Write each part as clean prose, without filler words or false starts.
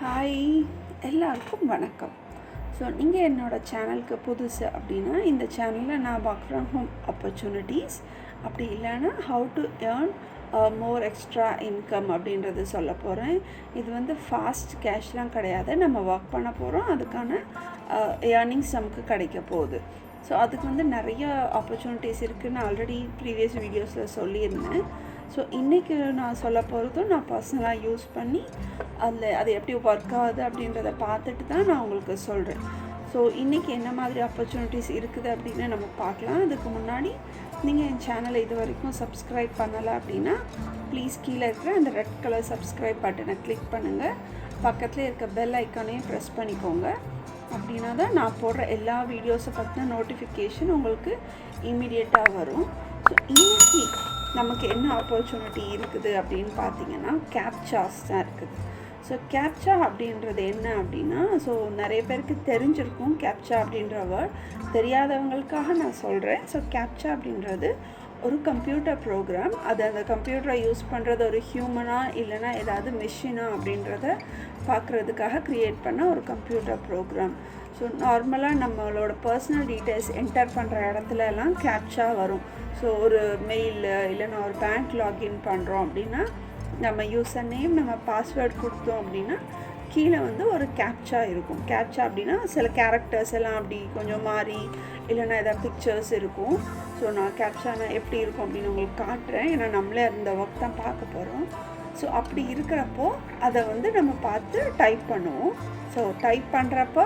Hi, எல்லாருக்கும் வணக்கம். So நீங்கள் என்னோடய சேனலுக்கு புதுசு அப்படின்னா, இந்த சேனலில் நான் ஒர்க் ஃப்ரம் ஹோம் ஆப்பர்ச்சுனிட்டிஸ், அப்படி இல்லைன்னா how to earn more extra income அப்படின்றது சொல்ல போகிறேன். இது வந்து ஃபாஸ்ட் கேஷ்லாம் கிடையாது. நம்ம ஒர்க் பண்ண போகிறோம், அதுக்கான ஏர்னிங்ஸ் நமக்கு கிடைக்க போகுது. ஸோ அதுக்கு வந்து நிறைய ஆப்பர்ச்சுனிட்டிஸ் இருக்குதுன்னு ஆல்ரெடி ப்ரீவியஸ் வீடியோஸில் சொல்லியிருந்தேன். ஸோ இன்றைக்கி நான் சொல்ல போகிறதும் நான் பர்சனலாக யூஸ் பண்ணி அது எப்படி ஒர்க் ஆகுது அப்படின்றத பார்த்துட்டு தான் நான் உங்களுக்கு சொல்கிறேன். ஸோ இன்றைக்கி என்ன மாதிரி ஆப்பர்ச்சுனிட்டிஸ் இருக்குது அப்படின்னு நம்ம பார்க்கலாம். அதுக்கு முன்னாடி நீங்கள் என் சேனலை இது வரைக்கும் சப்ஸ்கிரைப் பண்ணலை அப்படின்னா ப்ளீஸ் கீழே இருக்கிற அந்த ரெட் கலர் சப்ஸ்கிரைப் பட்டனை கிளிக் பண்ணுங்கள். பக்கத்தில் இருக்க பெல் ஐக்கானையும் ப்ரெஸ் பண்ணிக்கோங்க. அப்படின்னா தான் நான் போடுற எல்லா வீடியோஸை பற்றின நோட்டிஃபிகேஷன் உங்களுக்கு இமீடியட்டாக வரும். ஸோ இன்றைக்கி நமக்கு என்ன ஆப்பர்ச்சுனிட்டி இருக்குது அப்படின்னு பார்த்தீங்கன்னா, கேப்சாஸ் தான் இருக்குது. ஸோ கேப்சா அப்படின்றது என்ன அப்படின்னா, ஸோ நிறைய பேருக்கு தெரிஞ்சிருக்கும் கேப்சா அப்படின்ற வேர்ட். தெரியாதவங்களுக்காக நான் சொல்கிறேன். ஸோ கேப்சா அப்படின்றது ஒரு கம்ப்யூட்டர் ப்ரோக்ராம். அந்த கம்ப்யூட்டரை யூஸ் பண்ணுறது ஒரு ஹியூமனாக இல்லைனா ஏதாவது மிஷினா அப்படின்றத பார்க்குறதுக்காக க்ரியேட் பண்ண ஒரு கம்ப்யூட்டர் ப்ரோக்ராம். ஸோ நார்மலாக நம்மளோட பர்சனல் டீட்டெயில்ஸ் என்டர் பண்ணுற இடத்துலலாம் கேப்சா வரும். ஸோ ஒரு மெயில் இல்லைன்னா ஒரு பேங்க் லாகின் பண்ணுறோம் அப்படின்னா, நம்ம யூசர் நேம் நம்ம பாஸ்வேர்ட் கொடுத்தோம் அப்படின்னா கீழே வந்து ஒரு கேப்சா இருக்கும். கேப்சா அப்படின்னா சில கேரக்டர்ஸ் எல்லாம் அப்படி கொஞ்சம் மாறி இல்லைன்னா எதாவது பிக்சர்ஸ் இருக்கும். ஸோ நான் கேப்சானா எப்படி இருக்கும் அப்படின்னு உங்களுக்கு காட்டுறேன். ஏன்னா நம்மளே அந்த ஒர்க் தான் பார்க்க போகிறோம். ஸோ அப்படி இருக்கிறப்போ அதை வந்து நம்ம பார்த்து டைப் பண்ணுவோம். ஸோ டைப் பண்ணுறப்போ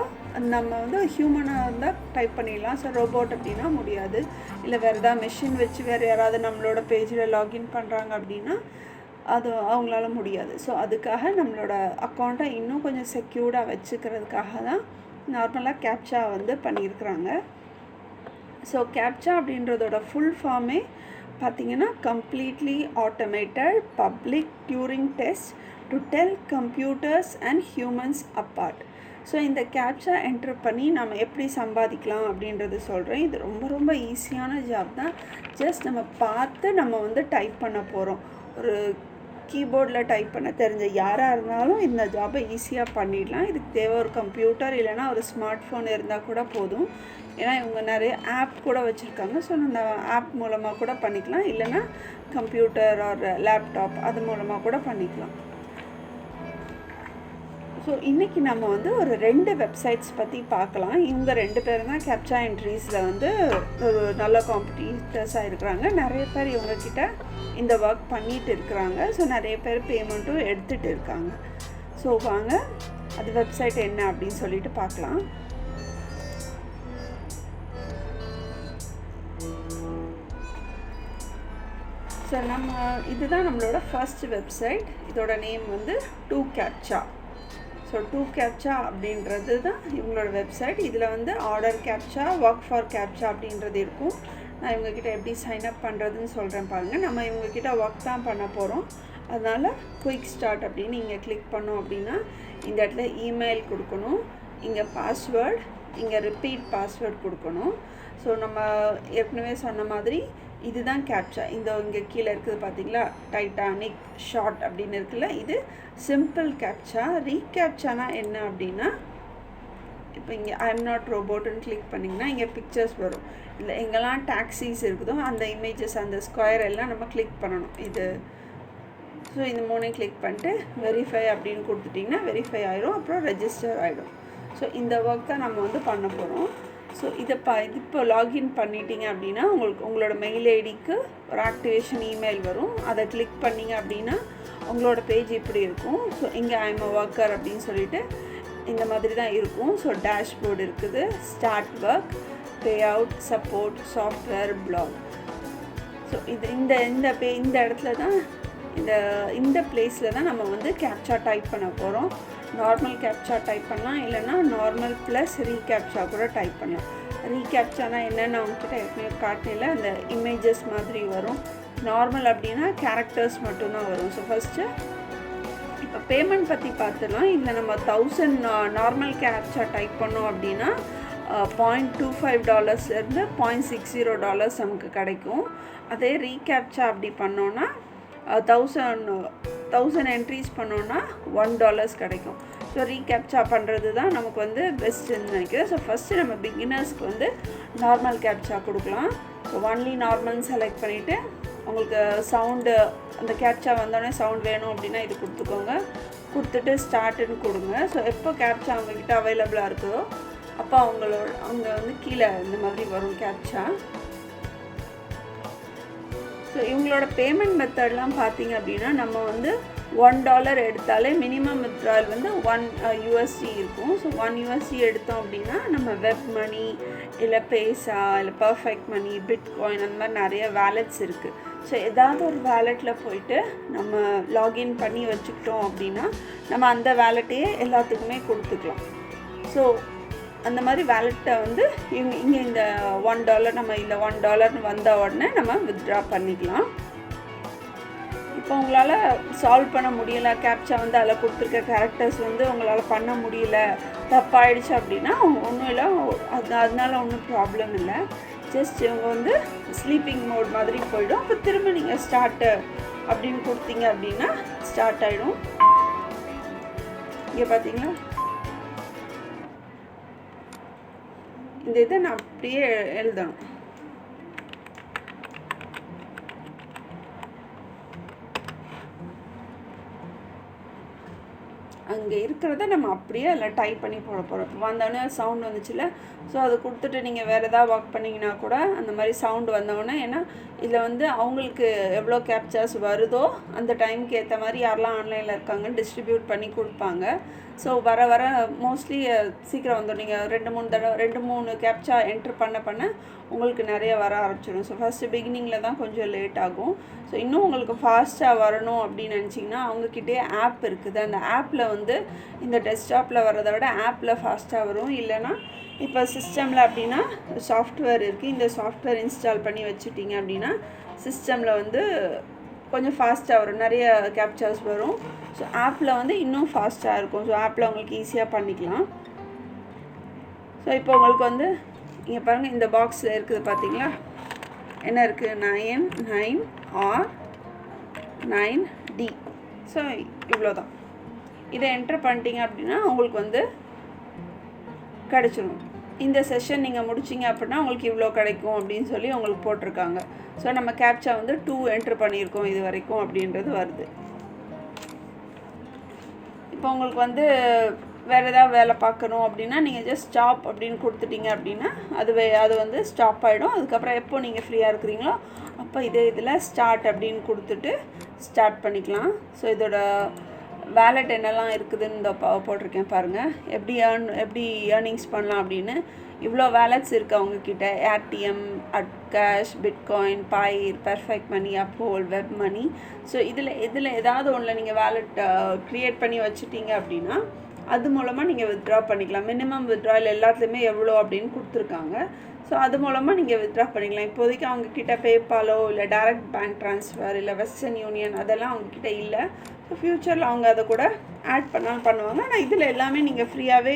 நம்ம வந்து ஹியூமனாக இருந்தால் டைப் பண்ணிடலாம். ஸோ ரோபோட் அப்படின்னா முடியாது. இல்லை வேறு ஏதாவது மெஷின் வச்சு வேறு யாராவது நம்மளோட பேஜில் லாகின் பண்ணுறாங்க அப்படின்னா அது அவங்களால முடியாது. ஸோ அதுக்காக நம்மளோட அக்கௌண்ட்டை இன்னும் கொஞ்சம் செக்யூர்டாக வச்சுக்கிறதுக்காக தான் நார்மலாக கேப்சா வந்து பண்ணியிருக்கிறாங்க. ஸோ கேப்சா அப்படின்றதோட ஃபுல் ஃபார்மே பார்த்திங்கன்னா, completely automated public during test to tell computers and humans apart. So இந்த கேப்சா என்ட்ரு பண்ணி நம்ம எப்படி சம்பாதிக்கலாம் அப்படின்றது சொல்கிறேன். இது ரொம்ப ரொம்ப ஈஸியான ஜாப் தான். ஜஸ்ட் நம்ம பார்த்து நம்ம வந்து டைப் பண்ண போகிறோம். ஒரு கீபோர்டில் டைப் பண்ண தெரிஞ்ச யாராக இருந்தாலும் இந்த ஜாபை ஈஸியாக பண்ணிடலாம். இதுக்கு தேவை ஒரு கம்ப்யூட்டர் இல்லைனா ஒரு ஸ்மார்ட் ஃபோன் இருந்தால் கூட போதும். ஏன்னா இவங்க நிறைய ஆப் கூட வச்சுருக்காங்க. ஸோ அந்த ஆப் மூலமாக கூட பண்ணிக்கலாம். இல்லைனா கம்ப்யூட்டர் ஒரு லேப்டாப் அது மூலமாக கூட பண்ணிக்கலாம். ஸோ இன்றைக்கி நம்ம வந்து ஒரு 2 வெப்சைட்ஸ் பற்றி பார்க்கலாம். இவங்க 2 பேரும் தான் கேப்சா என்ட்ரிஸில் வந்து ஒரு நல்ல காம்படிட்டர்ஸாக இருக்கிறாங்க. நிறைய பேர் இவங்கக்கிட்ட இந்த ஒர்க் பண்ணிகிட்டு இருக்கிறாங்க. ஸோ நிறைய பேர் பேமெண்ட்டும் எடுத்துகிட்டு இருக்காங்க. ஸோ வாங்க அது வெப்சைட் என்ன அப்படின்னு சொல்லிட்டு பார்க்கலாம். ஸோ இதுதான் நம்மளோட ஃபர்ஸ்ட் வெப்சைட். இதோட நேம் வந்து 2Captcha. ஸோ 2Captcha அப்படின்றது தான் இவங்களோட வெப்சைட். இதில் வந்து order captcha, work for captcha அப்படின்றது இருக்கும். நான் இவங்கக்கிட்ட எப்படி சைன்அப் பண்ணுறதுன்னு சொல்கிறேன் பாருங்கள். நம்ம இவங்கக்கிட்ட ஒர்க் தான் பண்ண போகிறோம். அதனால் குயிக் ஸ்டார்ட் அப்படின்னு இங்கே கிளிக் பண்ணோம் அப்படின்னா இந்த இடத்துல இமெயில் கொடுக்கணும், இங்கே பாஸ்வேர்ட், இங்கே ரிப்பீட் பாஸ்வேர்ட் கொடுக்கணும். ஸோ நம்ம ஏற்கனவே சொன்ன மாதிரி இதுதான் கேப்சா. இங்கே கீழே இருக்குது பார்த்தீங்களா, டைட்டானிக் ஷார்ட் அப்படின்னு இருக்குல்ல, இது சிம்பிள் கேப்சா. ரீகேப்சானா என்ன அப்படின்னா, இப்போ இங்கே ஐ எம் நாட் ரோபோட்டுன்னு கிளிக் பண்ணிங்கன்னா இங்கே பிக்சர்ஸ் வரும். இல்லை எங்கெல்லாம் டாக்ஸிஸ் இருக்குதோ அந்த இமேஜஸ் அந்த ஸ்கொயர் எல்லாம் நம்ம கிளிக் பண்ணணும். ஸோ இந்த 3 கிளிக் பண்ணிட்டு வெரிஃபை அப்படின்னு கொடுத்துட்டிங்கன்னா வெரிஃபை ஆகிடும். அப்புறம் ரெஜிஸ்டர் ஆகிடும். ஸோ இந்த ஒர்க் தான் நம்ம வந்து பண்ண போகிறோம். ஸோ இது இப்போ லாகின் பண்ணிட்டீங்க அப்படின்னா உங்களோட மெயில் ஐடிக்கு ஒரு ஆக்டிவேஷன் இமெயில் வரும். அதை கிளிக் பண்ணிங்க அப்படின்னா உங்களோட பேஜ் இப்படி இருக்கும். ஸோ இங்கே ஐ எம் அ ஒர்க்கர் அப்படின்னு சொல்லிட்டு இந்த மாதிரி தான் இருக்கும். ஸோ டேஷ்போர்டு இருக்குது, start work, pay out, support, software, block. So இந்த இடத்துல தான் இந்த பிளேஸில் தான் நம்ம வந்து கேப்சா டைப் பண்ண போகிறோம். நார்மல் கேப்சா டைப் பண்ணலாம், இல்லைனா நார்மல் ப்ளஸ் ரீகேப்சா கூட டைப் பண்ணலாம். ரீகேப்சானா என்னென்னு அவங்ககிட்ட ஏற்கனவே காட்டினில் அந்த இமேஜஸ் மாதிரி வரும். நார்மல் அப்படின்னா கேரக்டர்ஸ் மட்டும்தான் வரும். ஸோ ஃபஸ்ட்டு இப்போ பேமெண்ட் பற்றி பார்த்துடலாம். இதில் நம்ம 1000 நார்மல் கேப்சா டைப் பண்ணோம் அப்படின்னா $0.25 $0.60 நமக்கு கிடைக்கும். அதே ரீகேப்சா அப்படி பண்ணோன்னா 1000 என்ட்ரிஸ் பண்ணோன்னா $1 கிடைக்கும். ஸோ ரீகேப்சா பண்ணுறது தான் நமக்கு வந்து பெஸ்ட்டுன்னு நினைக்கிறேன். ஸோ ஃபஸ்ட்டு நம்ம பிகினர்ஸ்க்கு வந்து நார்மல் கேப்சா கொடுக்கலாம். ஸோ ஒன்லி நார்மல் செலக்ட் பண்ணிவிட்டு உங்களுக்கு சவுண்டு அந்த கேப்சா வந்தோடனே சவுண்ட் வேணும் அப்படின்னா இது கொடுத்துக்கோங்க. கொடுத்துட்டு ஸ்டார்ட்டுன்னு கொடுங்க. ஸோ எப்போ கேப்சா அவங்கக்கிட்ட அவைலபிளாக இருக்குதோ அப்போ அவங்க வந்து கீழே இந்த மாதிரி வரும் கேப்சா. ஸோ இவங்களோட பேமெண்ட் மெத்தட்லாம் பார்த்தீங்க அப்படின்னா நம்ம வந்து $1 எடுத்தாலே மினிமம் வித்ட்ரால் வந்து $1 இருக்கும். ஸோ $1 எடுத்தோம் அப்படின்னா நம்ம வெப் மணி இல்லை பேசா இல்லை பர்ஃபெக்ட் மணி பிட்காயின் அந்த மாதிரி நிறைய வேலெட்ஸ் இருக்குது. ஸோ ஏதாவது ஒரு வேலெட்டில் போயிட்டு நம்ம லாகின் பண்ணி வச்சுக்கிட்டோம் அப்படின்னா நம்ம அந்த வேலெட்டையே எல்லாத்துக்குமே கொடுத்துக்கலாம். ஸோ அந்த மாதிரி வேலெட்டை வந்து இங்கே இந்த $1 நம்ம இந்த $1 வந்த உடனே நம்ம வித்ட்ரா பண்ணிக்கலாம். இப்போ உங்களால் சால்வ் பண்ண முடியலை, கேப்சா வந்து அதில் கொடுத்துருக்க கேரக்டர்ஸ் வந்து உங்களால் பண்ண முடியல, தப்பாயிடுச்சு அப்படின்னா ஒன்றும் இல்லை, அதனால ஒன்றும் ப்ராப்ளம் இல்லை. ஜஸ்ட் இவங்க வந்து ஸ்லீப்பிங் மோட் மாதிரி போயிடும். அப்போ திரும்ப நீங்கள் ஸ்டார்ட்டு அப்படின்னு கொடுத்தீங்க அப்படின்னா ஸ்டார்ட் ஆகிடும். இங்கே பார்த்தீங்களா, இந்த இதை நான் அப்படியே எழுதணும். அங்கே இருக்கிறத நம்ம அப்படியே அதில் டைப் பண்ணி போட போகிறோம். இப்போ வந்தோடனே சவுண்ட் வந்துச்சுல்ல, ஸோ அதை கொடுத்துட்டு நீங்கள் வேறு எதாவது ஒர்க் பண்ணிங்கன்னா கூட அந்த மாதிரி சவுண்டு வந்தோடனே, ஏன்னா இதில் வந்து அவங்களுக்கு எவ்வளோ கேப்சாஸ் வருதோ அந்த டைமுக்கு ஏற்ற மாதிரி யாரெல்லாம் ஆன்லைனில் இருக்காங்கன்னு டிஸ்ட்ரிபியூட் பண்ணி கொடுப்பாங்க. ஸோ வர வர மோஸ்ட்லி சீக்கிரம் வந்துடும். நீங்கள் 2-3 கேப்சா என்ட்ரு பண்ண உங்களுக்கு நிறைய வர ஆரம்பிச்சிடும். ஸோ ஃபஸ்ட்டு பிகினிங்கில் தான் கொஞ்சம் லேட் ஆகும். ஸோ இன்னும் உங்களுக்கு ஃபாஸ்ட்டாக வரணும் அப்படின்னு நினச்சிங்கன்னா அவங்கக்கிட்டே ஆப் இருக்குது. அந்த ஆப்பில் வந்து இந்த டெஸ்க்டாப்பில் வர்றதை விட ஆப்பில் ஃபாஸ்ட்டாக வரும். இல்லைனா இப்போ சிஸ்டமில் அப்படின்னா சாஃப்ட்வேர் இருக்குது, இந்த சாஃப்ட்வேர் இன்ஸ்டால் பண்ணி வச்சுட்டிங்க அப்படின்னா சிஸ்டமில் வந்து கொஞ்சம் ஃபாஸ்ட்டாக வரும், நிறைய கேப்சாஸ் வரும். ஸோ ஆப்பில் வந்து இன்னும் ஃபாஸ்ட்டாக இருக்கும். ஸோ ஆப்பில் உங்களுக்கு ஈஸியாக பண்ணிக்கலாம். ஸோ இப்போ உங்களுக்கு வந்து இங்கே பாருங்கள், இந்த பாக்ஸில் இருக்குது பார்த்தீங்களா, என்ன இருக்குது, 9R9D. ஸோ இவ்வளோ தான். இதை என்ட்ரு பண்ணிட்டீங்க அப்படின்னா உங்களுக்கு வந்து கிடச்சிடும். இந்த செஷன் நீங்கள் முடிச்சிங்க அப்படின்னா உங்களுக்கு இவ்வளோ கிடைக்கும் அப்படின்னு சொல்லி உங்களுக்கு போட்டிருக்காங்க. ஸோ நம்ம கேப்சா வந்து 2 என்ட்ரு பண்ணியிருக்கோம் இது வரைக்கும் அப்படின்றது வருது. இப்போ உங்களுக்கு வந்து வேறு ஏதாவது வேலை பார்க்கணும் அப்படின்னா நீங்கள் ஜஸ்ட் ஸ்டாப் அப்படின்னு கொடுத்துட்டீங்க அப்படின்னா அது வந்து ஸ்டாப் ஆகிடும். அதுக்கப்புறம் எப்போ நீங்கள் ஃப்ரீயாக இருக்கிறீங்களோ அப்போ இதில் ஸ்டார்ட் அப்படின்னு கொடுத்துட்டு ஸ்டார்ட் பண்ணிக்கலாம். ஸோ இதோட வேலெட் என்னெல்லாம் இருக்குதுன்னு இந்த போட்டிருக்கேன் பாருங்கள். எப்படி ஏர்னிங்ஸ் பண்ணலாம் அப்படின்னு. இவ்வளோ வேலெட்ஸ் இருக்குது அவங்கக்கிட்ட. ஏடிஎம், அட்கேஷ், பிட்காயின், பைர், பர்ஃபெக்ட் மணி, அப்ஹோல், வெப் மணி. ஸோ இதில் ஏதாவது ஒன்றில் நீங்கள் வேலெட் க்ரியேட் பண்ணி வச்சுட்டீங்க அப்படின்னா அது மூலமாக நீங்கள் வித்ட்ரா பண்ணிக்கலாம். மினிமம் வித்ட்ரால் எல்லாத்துலேயுமே எவ்வளோ அப்படின்னு கொடுத்துருக்காங்க. ஸோ அது மூலமாக நீங்கள் வித்ட்ரா பண்ணிக்கலாம். இப்போதைக்கு அவங்கக்கிட்ட பேபாலோ இல்லை டைரக்ட் பேங்க் ட்ரான்ஸ்ஃபர் இல்லை வெஸ்டர்ன் யூனியன் அதெல்லாம் அவங்கக்கிட்ட இல்லை. ஸோ ஃப்யூச்சரில் அவங்க அதை கூட ஆட் பண்ணாலும் பண்ணுவாங்க. ஆனால் இதில் எல்லாமே நீங்கள் ஃப்ரீயாகவே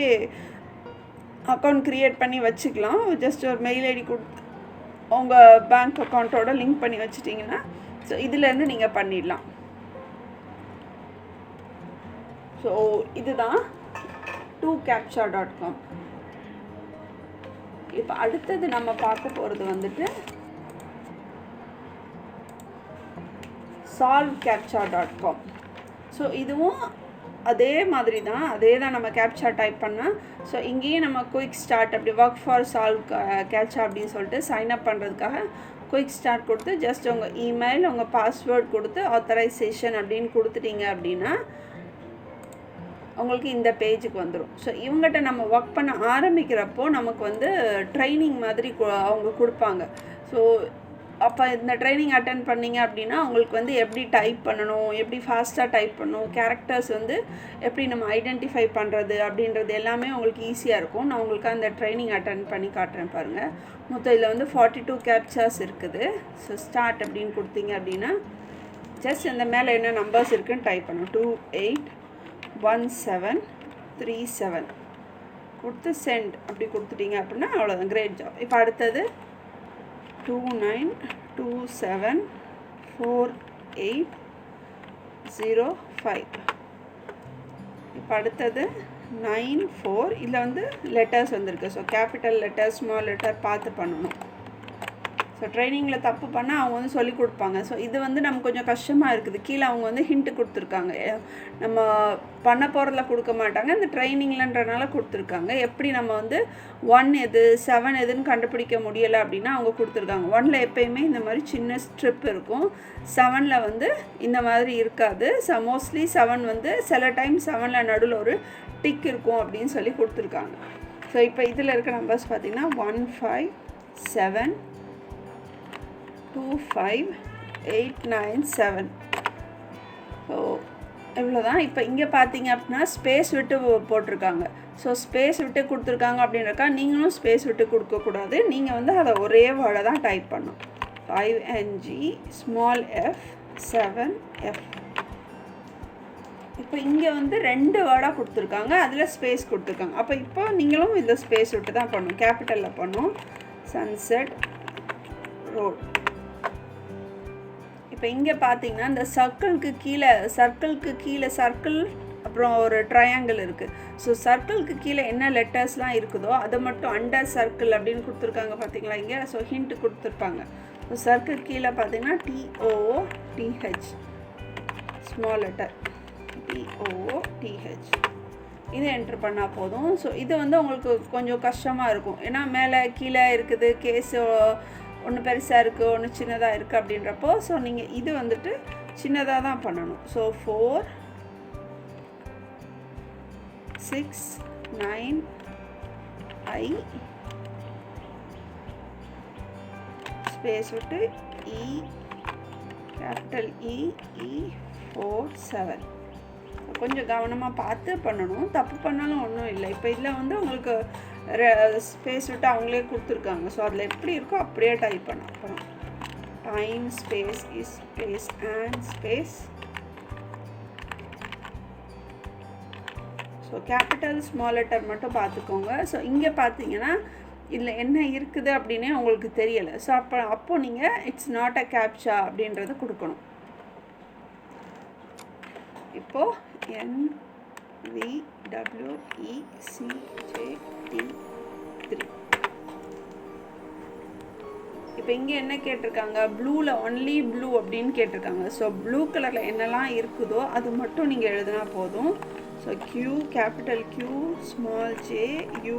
அக்கௌண்ட் க்ரியேட் பண்ணி வச்சுக்கலாம். ஜஸ்ட் ஒரு மெயில் ஐடி கொடுத்து உங்கள் பேங்க் அக்கௌண்ட்டோட லிங்க் பண்ணி வச்சுட்டிங்கன்னா ஸோ இதிலேருந்து நீங்கள் பண்ணிடலாம். ஸோ இதுதான் 2captcha.com. இப்போ அடுத்தது நம்ம பார்க்க போகிறது வந்துட்டு solvecaptcha.com. ஸோ இதுவும் அதே மாதிரி தான், நம்ம கேப்சா டைப் பண்ணால். ஸோ இங்கேயும் நம்ம குயிக் ஸ்டார்ட் அப்படி ஒர்க் ஃபார் சால்வ் கேப்சா அப்படின்னு சொல்லிட்டு சைன்அப் பண்ணுறதுக்காக குயிக் ஸ்டார்ட் கொடுத்து ஜஸ்ட் உங்கள் இமெயில் உங்கள் பாஸ்வேர்ட் கொடுத்து ஆத்தரைசேஷன் அப்படின்னு கொடுத்துட்டீங்க அப்படின்னா உங்களுக்கு இந்த பேஜுக்கு வந்துடும். ஸோ இவங்ககிட்ட நம்ம ஒர்க் பண்ண ஆரம்பிக்கிறப்போ நமக்கு வந்து ட்ரைனிங் மாதிரி அவங்க கொடுப்பாங்க. ஸோ அப்போ இந்த ட்ரைனிங் அட்டென்ட் பண்ணிங்க அப்படின்னா உங்களுக்கு வந்து எப்படி டைப் பண்ணணும், எப்படி ஃபாஸ்ட்டாக டைப் பண்ணணும், கேரக்டர்ஸ் வந்து எப்படி நம்ம ஐடென்டிஃபை பண்ணுறது அப்படின்றது எல்லாமே உங்களுக்கு ஈஸியாக இருக்கும். நான் உங்களுக்கு அந்த ட்ரைனிங் அட்டென்ட் பண்ணி காட்டுறேன் பாருங்கள். மொத்தம் இதில் வந்து 42 கேப்சாஸ் இருக்குது. ஸோ ஸ்டார்ட் அப்படின்னு கொடுத்தீங்க அப்படின்னா ஜஸ்ட் இந்த மேலே என்ன நம்பர்ஸ் இருக்குதுன்னு டைப் பண்ணணும். 281737 கொடுத்து சென்ட் அப்படி கொடுத்துட்டீங்க அப்படின்னா அவ்வளோதான். Great job. இப்போ அடுத்தது 29274805. இப்போ இப்போ அடுத்தது 9 4 இதில் வந்து லெட்டர்ஸ் வந்திருக்கு. So capital letter small letter பார்த்து பண்ணணும். ஸோ ட்ரைனிங்கில் தப்பு பண்ணால் அவங்க வந்து சொல்லி கொடுப்பாங்க. ஸோ இது வந்து நமக்கு கொஞ்சம் கஷ்டமாக இருக்குது. கீழே அவங்க வந்து ஹிண்ட்டு கொடுத்துருக்காங்க. நம்ம பண்ண போகிறதில் கொடுக்க மாட்டாங்க, இந்த ட்ரைனிங்லன்றனால கொடுத்துருக்காங்க. எப்படி நம்ம வந்து 1 எது 7 எதுன்னு கண்டுபிடிக்க முடியலை அப்படின்னா அவங்க கொடுத்துருக்காங்க. 1ல் எப்போயுமே இந்த மாதிரி சின்ன ஸ்ட்ரிப் இருக்கும், 7ல் வந்து இந்த மாதிரி இருக்காது. ஸோ மோஸ்ட்லி 7 வந்து சில டைம் 7ல் நடுவில் ஒரு டிக் இருக்கும் அப்படின்னு சொல்லி கொடுத்துருக்காங்க. ஸோ இப்போ இதில் இருக்க நம்பர்ஸ் பார்த்திங்கன்னா 1 5 7 2 5 8 9 7. ஸோ இவ்வளோதான். இப்போ இங்கே பார்த்தீங்க அப்படின்னா ஸ்பேஸ் விட்டு போட்டிருக்காங்க. ஸோ ஸ்பேஸ் விட்டு கொடுத்துருக்காங்க அப்படின்றக்கா நீங்களும் ஸ்பேஸ் விட்டு கொடுக்கக்கூடாது. நீங்கள் வந்து அதை ஒரே வேர்டை தான் டைப் பண்ணணும். 5NG small F 7F. இப்போ இங்கே வந்து 2 வேர்டாக கொடுத்துருக்காங்க, அதில் ஸ்பேஸ் கொடுத்துருக்காங்க. அப்போ இப்போ நீங்களும் இந்த ஸ்பேஸ் விட்டு தான் பண்ணணும், கேபிட்டலில் பண்ணணும். Sunset road. இப்போ இங்கே பார்த்தீங்கன்னா இந்த சர்க்கிளுக்கு கீழே சர்க்கிள் அப்புறம் ஒரு ட்ரையாங்கிள் இருக்குது. ஸோ சர்க்கிளுக்கு கீழே என்ன லெட்டர்ஸ்லாம் இருக்குதோ அதை மட்டும் அண்டர் சர்க்கிள் அப்படின்னு கொடுத்துருக்காங்க பார்த்தீங்களா இங்கே. ஸோ ஹிண்ட் கொடுத்துருப்பாங்க. ஸோ சர்க்கிள் கீழே பார்த்தீங்கன்னா TOOTH ஸ்மால் லெட்டர் TOOTH இது என்ட்ரு பண்ணால் போதும். ஸோ இது வந்து உங்களுக்கு கொஞ்சம் கஷ்டமாக இருக்கும், ஏன்னா மேலே கீழே இருக்குது, கேஸு ஒன்று பெருசாக இருக்குது, ஒன்று சின்னதாக இருக்குது அப்படின்றப்போ. ஸோ நீங்கள் இது வந்துட்டு சின்னதாக தான் பண்ணணும். ஸோ 4 6 9 I ஸ்பேஸ் விட்டு கேபிட்டல் E 4 7. கொஞ்சம் கவனமாக பார்த்து பண்ணணும், தப்பு பண்ணாலும் ஒன்றும் இல்லை. இப்போ இதில் வந்து உங்களுக்கு ஸ்பேஸ் விட்டு அவங்களே கொடுத்துருக்காங்க. ஸோ அதில் எப்படி இருக்கோ அப்படியே டைப் பண்ண அப்புறம் time space is space and space. So capital small letter மட்டும் பார்த்துக்கோங்க. ஸோ இங்கே பார்த்தீங்கன்னா இதில் என்ன இருக்குது அப்படின்னே உங்களுக்கு தெரியலை. ஸோ அப்போ நீங்கள் இட்ஸ் நாட் அ கேப்சா அப்படின்றது கொடுக்கணும். இப்போது NVWECJ3. இப்போ இங்கே என்ன கேட்டிருக்காங்க, ப்ளூவில் ஒன்லி ப்ளூ அப்படின்னு கேட்டிருக்காங்க. ஸோ ப்ளூ கலரில் என்னெல்லாம் இருக்குதோ அது மட்டும் நீங்கள் எழுதினா போதும். So Q capital Q small JUHB.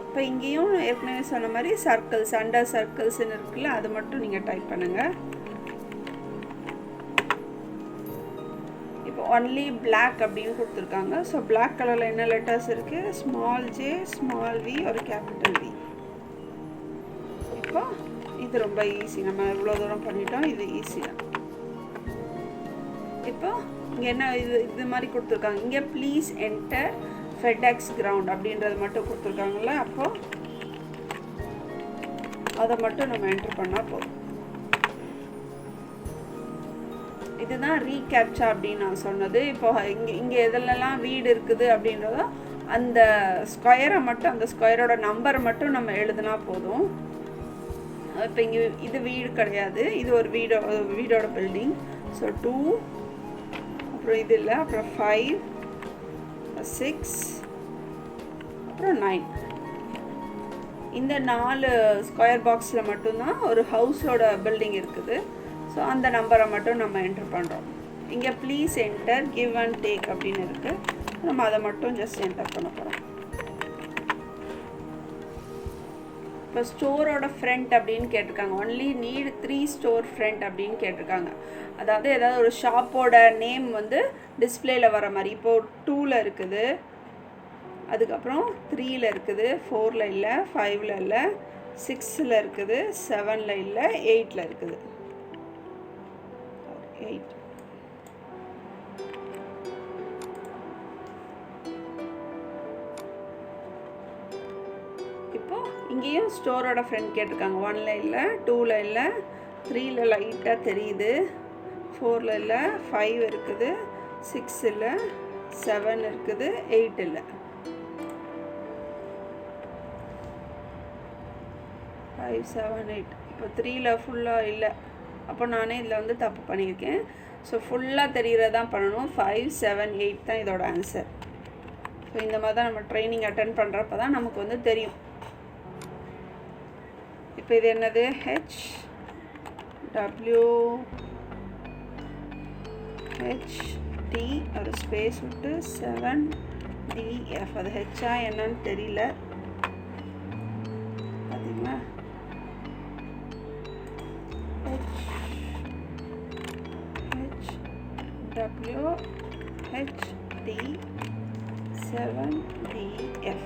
இப்போ இங்கேயும் ஏற்கனவே சொன்ன மாதிரி சர்க்கிள்ஸ் அண்டர் சர்க்கிள்ஸ்ன்னு இருக்குல்ல, அது மட்டும் நீங்கள் டைப் பண்ணுங்கள். ஒன்லி பிளாக் அப்படின்னு கொடுத்துருக்காங்க. ஸோ பிளாக் கலரில் என்ன லெட்டர்ஸ் இருக்குது, ஸ்மால் J ஸ்மால் V ஒரு கேபிட்டல் V. இப்போ இது ரொம்ப ஈஸி, நம்ம இவ்வளோ தூரம் பண்ணிட்டோம், இது ஈஸி தான். இப்போ இங்கே என்ன இது மாதிரி கொடுத்துருக்காங்க, இங்கே ப்ளீஸ் என்டர் ஃபெடெக்ஸ் கிரவுண்ட் அப்படின்றது மட்டும் கொடுத்துருக்காங்கல்ல. அப்போது அதை மட்டும் நம்ம என்ட்ரு பண்ணால் போதும். இதுதான் ரீகேப்சா அப்படின்னு நான் சொன்னது. இப்போ இங்கே எதுலலாம் வீடு இருக்குது அப்படின்றதோ அந்த ஸ்கொயரை மட்டும், அந்த ஸ்கொயரோட நம்பரை மட்டும் நம்ம எழுதுனா போதும். இப்போ இங்கே இது வீடு கிடையாது, இது ஒரு வீடோட பில்டிங். ஸோ 2 அப்புறம் இது இல்லை, அப்புறம் 5 6 அப்புறம் 9. இந்த 4 ஸ்கொயர் பாக்ஸில் மட்டும்தான் ஒரு ஹவுஸோட பில்டிங் இருக்குது. ஸோ அந்த நம்பரை மட்டும் நம்ம என்ட்ரு பண்ணுறோம். இங்கே please enter give and take அப்படின்னு இருக்குது, நம்ம அதை மட்டும் ஜஸ்ட் என்டர் பண்ண போகிறோம். இப்போ ஸ்டோரோட ஃப்ரண்ட் அப்படின்னு கேட்டிருக்காங்க, ஒன்லி நீட் 3 ஸ்டோர் ஃப்ரண்ட் அப்படின்னு கேட்டிருக்காங்க. அதாவது ஏதாவது ஒரு ஷாப்போட நேம் வந்து டிஸ்பிளேயில் வர மாதிரி. இப்போது 2ல் இருக்குது, அதுக்கப்புறம் 3ல் இருக்குது, 4ல் இல்லை, 5ல் இல்லை, 6ல் இருக்குது, 7ல் இல்லை, 8ல் இருக்குது. 8. இப்போ இங்கேயும் ஸ்டோரோட ஃப்ரெண்ட் கேட்டிருக்காங்க. 1ல் இல்லை, 2ல் இல்லை, 3ல் லைட்டாக தெரியுது, 4ல் இல்லை, 5 இருக்குது, 6 இல்லை, 7 இருக்குது, 8 இல்லை. 5 7 8. இப்போ 3ல் ஃபுல்லாக இல்லை, அப்போ நானே இதில் வந்து தப்பு பண்ணியிருக்கேன். ஸோ ஃபுல்லாக தெரிகிறதான் பண்ணணும். 5, 7, 8 தான் இதோட ஆன்சர். ஸோ இந்த மாதிரி தான் நம்ம ட்ரைனிங் அட்டென்ட் பண்ணுறப்ப தான் நமக்கு வந்து தெரியும். இப்போ இது என்னது? ஹெச் டபிள்யூ ஹெச் டி ஒரு ஸ்பேஸ் விட்டு 7DF. அது ஹெச்சா என்னன்னு தெரியல. பார்த்தீங்களா? HWHD 7DF.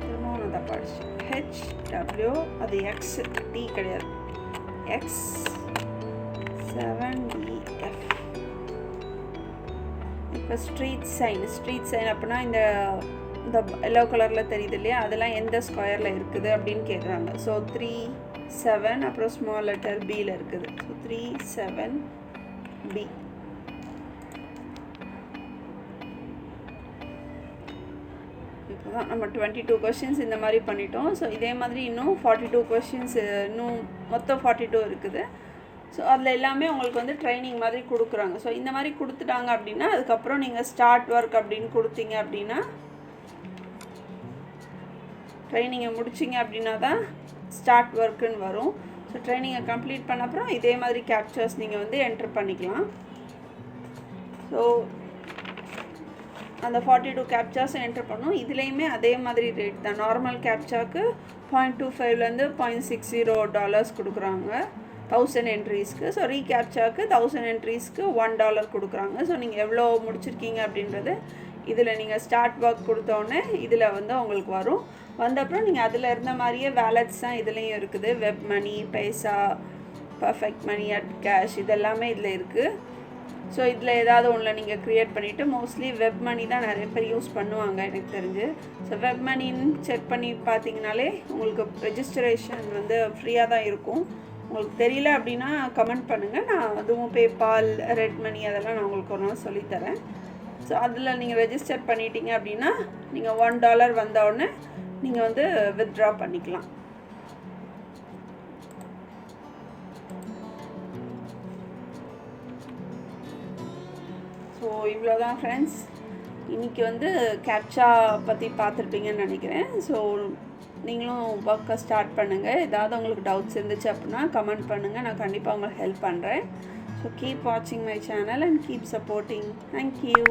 திரும்பவும் அதை படிச்சு HW அது X D கிடையாது, X 7DF. இப்போ ஸ்ட்ரீட் சைன் அப்படின்னா இந்த எல்லோ கலரில் தெரியுது இல்லையா, அதெல்லாம் எந்த ஸ்கொயரில் இருக்குது அப்படின்னு கேட்குறாங்க. ஸோ 3, 7 அப்புறம் ஸ்மால் லெட்டர் பியில் இருக்குது. So 3, 7B. இப்போ தான் நம்ம 22 கொஷின்ஸ் இந்த மாதிரி பண்ணிட்டோம். ஸோ இதே மாதிரி இன்னும் 42 கொஷின்ஸ், இன்னும் மொத்தம் 42 இருக்குது. ஸோ அதில் எல்லாமே உங்களுக்கு வந்து ட்ரைனிங் மாதிரி கொடுக்குறாங்க. ஸோ இந்த மாதிரி கொடுத்துட்டாங்க அப்படின்னா அதுக்கப்புறம் நீங்கள் ஸ்டார்ட் ஒர்க் அப்படின்னு கொடுத்தீங்க அப்படின்னா, ட்ரைனிங்கை முடிச்சிங்க அப்படின்னா தான் ஸ்டார்ட் ஒர்க்குன்னு வரும். ஸோ ட்ரைனிங்கை கம்ப்ளீட் பண்ண அப்புறம் இதே மாதிரி கேப்சர்ஸ் நீங்கள் வந்து என்ட்ரு பண்ணிக்கலாம். ஸோ அந்த 42 கேப்சாஸும் என்ட்ரு பண்ணும். இதுலேயுமே அதே மாதிரி ரேட் தான். நார்மல் கேப்சாவுக்கு $0.25 $0.60 கொடுக்குறாங்க 1000 என்ட்ரீஸ்க்கு. ஸோ ரீகேப்சாவுக்கு 1000 என்ட்ரீஸ்க்கு $1 கொடுக்குறாங்க. ஸோ நீங்கள் எவ்வளோ முடிச்சிருக்கீங்க அப்படின்றது இதில் நீங்கள் ஸ்டார்ட் ஒர்க் கொடுத்தோடனே இதில் வந்து உங்களுக்கு வரும். வந்தப்புறம் நீங்கள் அதில் இருந்த மாதிரியே வேலட்ஸ் தான் இதுலேயும் இருக்குது. வெப் மணி, பைசா, பர்ஃபெக்ட் மணி, அட் கேஷ், இதெல்லாமே இதில் இருக்குது. ஸோ இதில் ஏதாவது ஒன்றில் நீங்கள் க்ரியேட் பண்ணிவிட்டு, மோஸ்ட்லி வெப் மணி தான் நிறைய பேர் யூஸ் பண்ணுவாங்க எனக்கு தெரிஞ்சு. ஸோ வெப் மணின்னு செக் பண்ணி பார்த்தீங்கனாலே உங்களுக்கு ரெஜிஸ்ட்ரேஷன் வந்து ஃப்ரீயாக தான் இருக்கும். உங்களுக்கு தெரியல அப்படின்னா கமெண்ட் பண்ணுங்கள். நான் அதுவும் பேபால், ரெட் மணி அதெல்லாம் நான் உங்களுக்கு ஒரு நாள் சொல்லித்தரேன். ஸோ அதில் நீங்கள் ரெஜிஸ்டர் பண்ணிட்டீங்க அப்படின்னா நீங்கள் $1 வந்தவுடனே நீங்கள் வந்து வித்ட்ரா பண்ணிக்கலாம். ஸோ இவ்வளோ தான் ஃப்ரெண்ட்ஸ். இன்றைக்கி வந்து கேப்சா பற்றி பார்த்துருப்பீங்கன்னு நினைக்கிறேன். ஸோ நீங்களும் ஒர்க்கை ஸ்டார்ட் பண்ணுங்கள். ஏதாவது உங்களுக்கு டவுட்ஸ் இருந்துச்சு அப்படின்னா கமெண்ட் பண்ணுங்கள். நான் கண்டிப்பாக உங்களுக்கு ஹெல்ப் பண்ணுறேன். ஸோ கீப் வாட்சிங் my channel and keep supporting. Thank you.